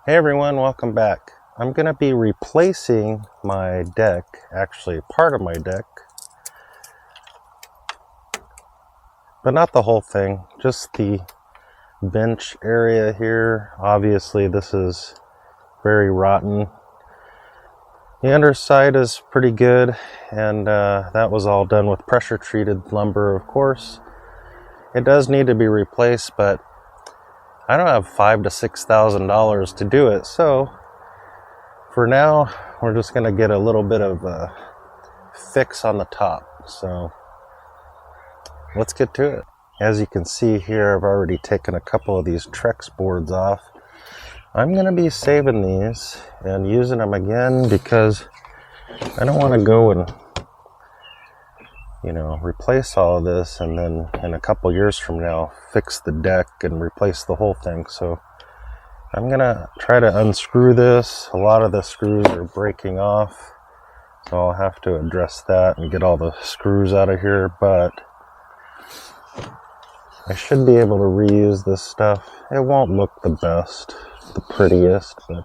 Hey everyone, welcome back. I'm going to be replacing my deck, actually part of my deck, but not the whole thing, just the bench area here. Obviously this is very rotten. The underside is pretty good, and that was all done with pressure treated lumber, of course. It does need to be replaced, but I don't have $5,000 to $6,000 to do it, so for now we're just going to get a little bit of a fix on the top. So let's get to it. As you can see here, I've already taken a couple of these Trex boards off. I'm going to be saving these and using them again because I don't want to go and replace all of this and then in a couple years from now fix the deck and replace the whole thing. So I'm gonna try to unscrew this. A lot of the screws are breaking off, so I'll have to address that and get all the screws out of here, but I should be able to reuse this stuff. It won't look the best, the prettiest, but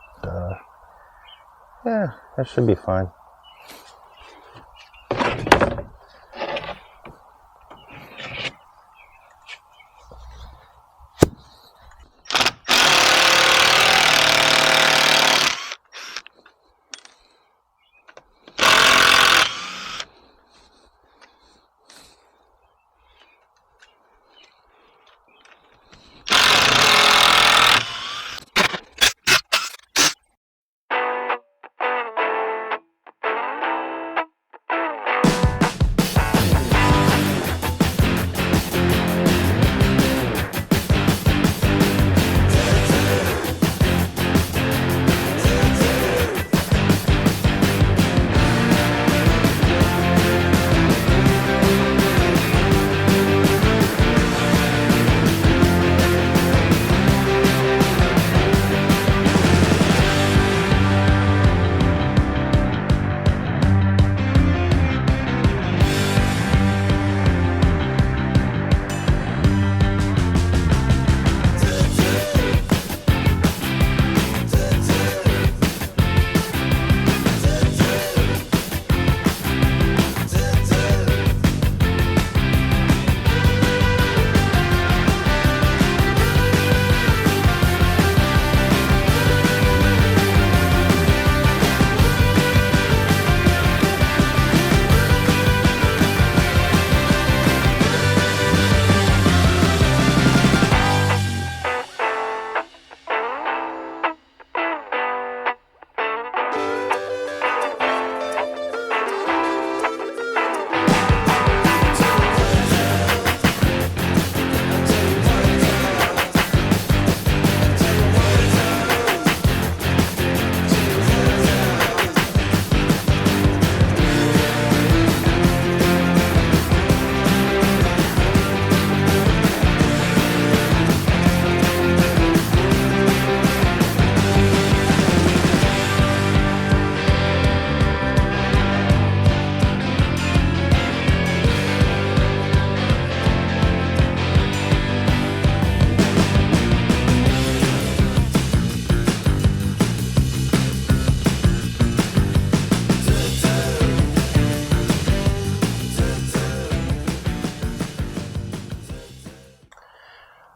yeah, it should be fine.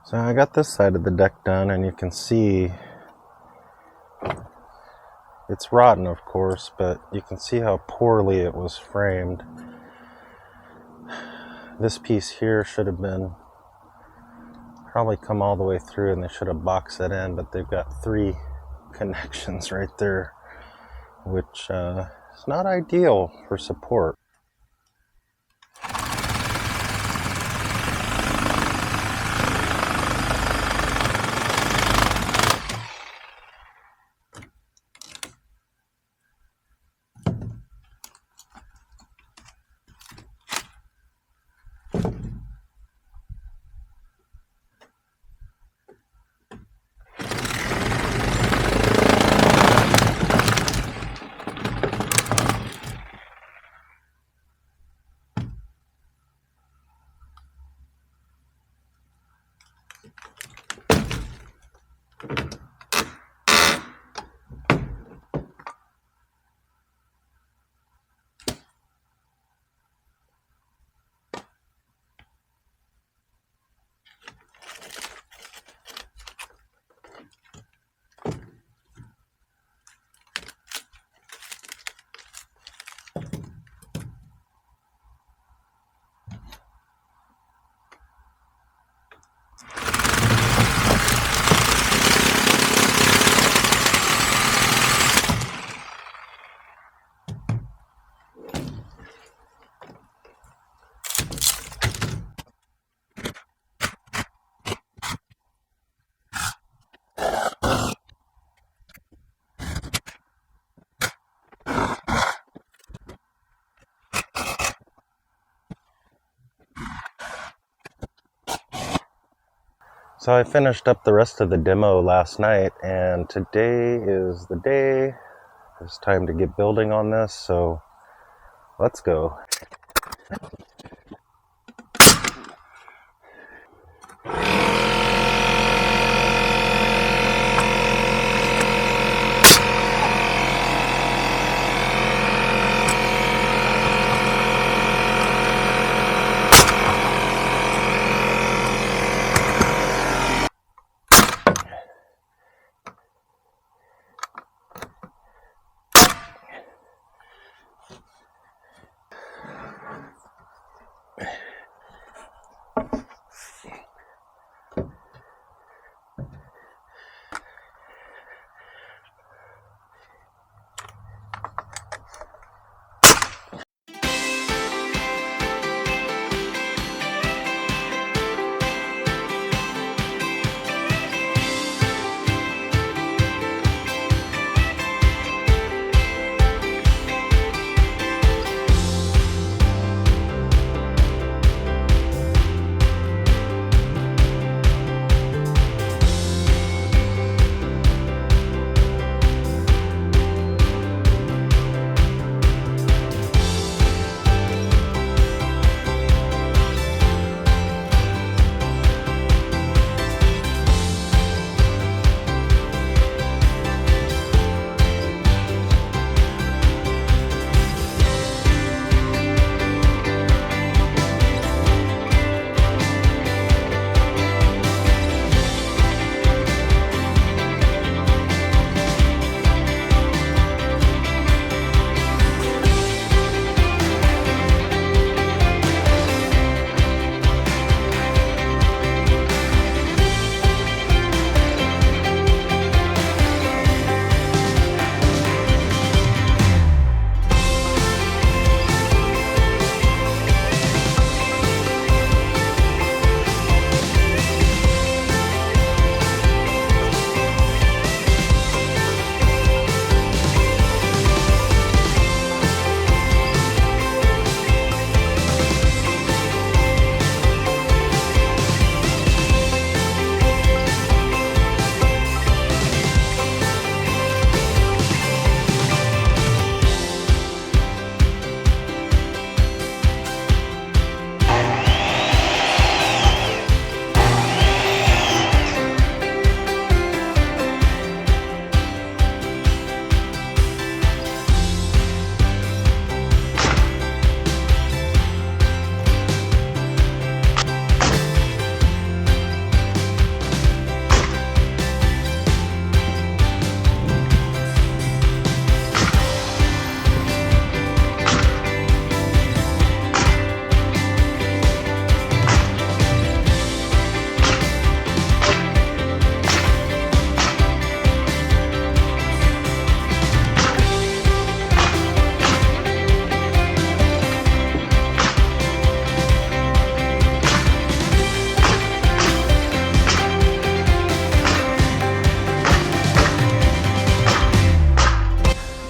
So I got this side of the deck done, and you can see it's rotten, of course, but you can see how poorly it was framed. This piece here should have been probably come all the way through, and they should have boxed it in, but they've got 3 connections right there, which is not ideal for support. So I finished up the rest of the demo last night, and today is the day. It's time to get building on this, so let's go.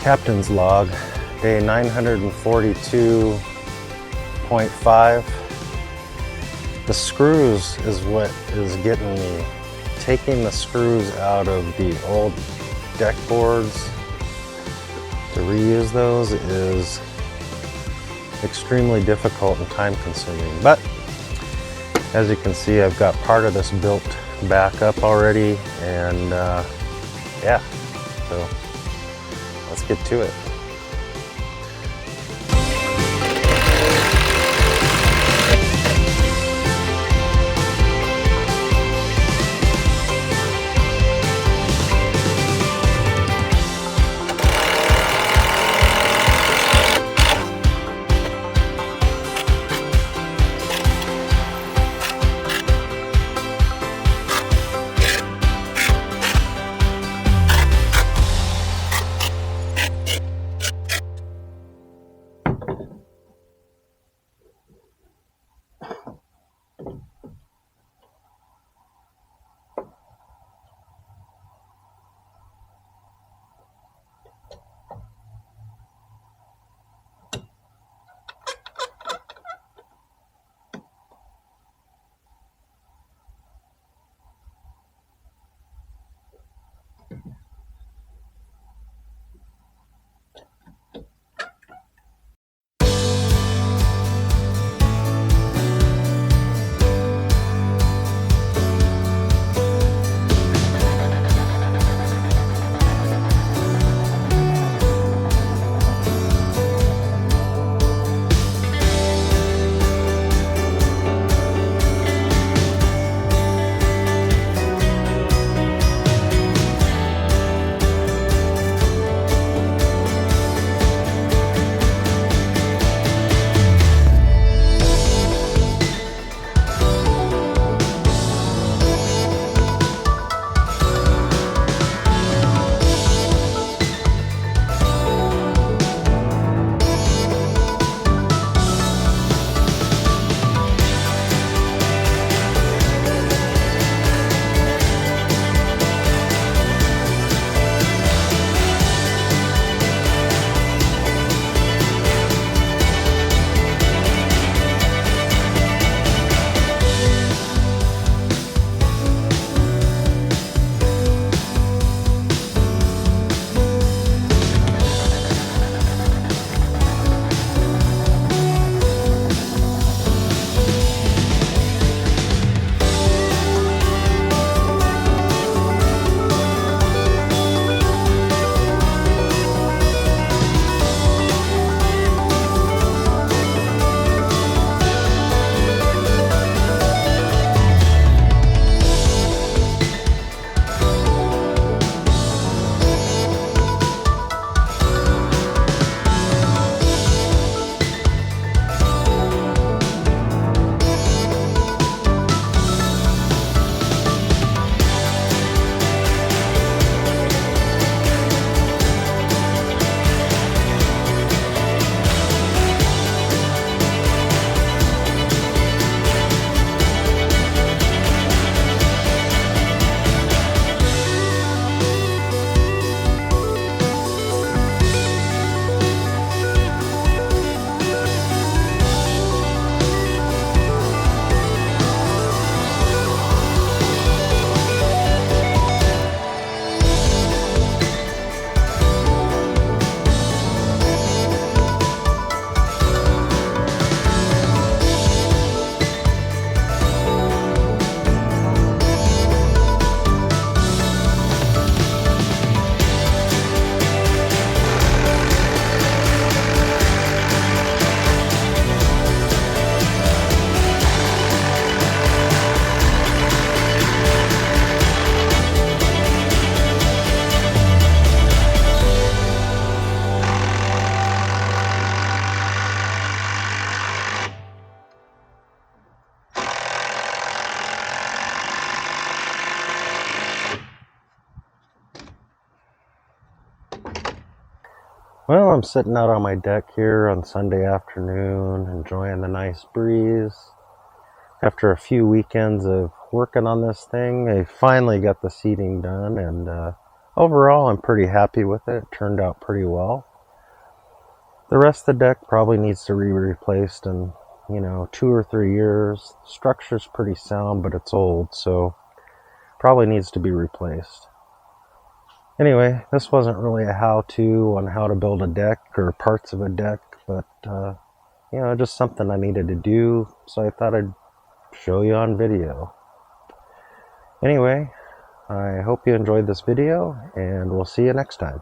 Captain's log, day 942.5. The screws is what is getting me. Taking the screws out of the old deck boards to reuse those is extremely difficult and time consuming. But as you can see, I've got part of this built back up already, and yeah, so let's get to it. Well, I'm sitting out on my deck here on Sunday afternoon, enjoying the nice breeze. After a few weekends of working on this thing, I finally got the seating done, and overall I'm pretty happy with it. It turned out pretty well. The rest of the deck probably needs to be replaced in, 2 or 3 years. The structure's pretty sound, but it's old, so probably needs to be replaced. Anyway, this wasn't really a how-to on how to build a deck or parts of a deck, but just something I needed to do, so I thought I'd show you on video. Anyway, I hope you enjoyed this video, and we'll see you next time.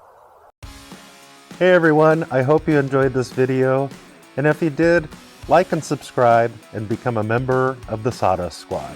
Hey everyone, I hope you enjoyed this video, and if you did, like and subscribe and become a member of the Sawdust Squad.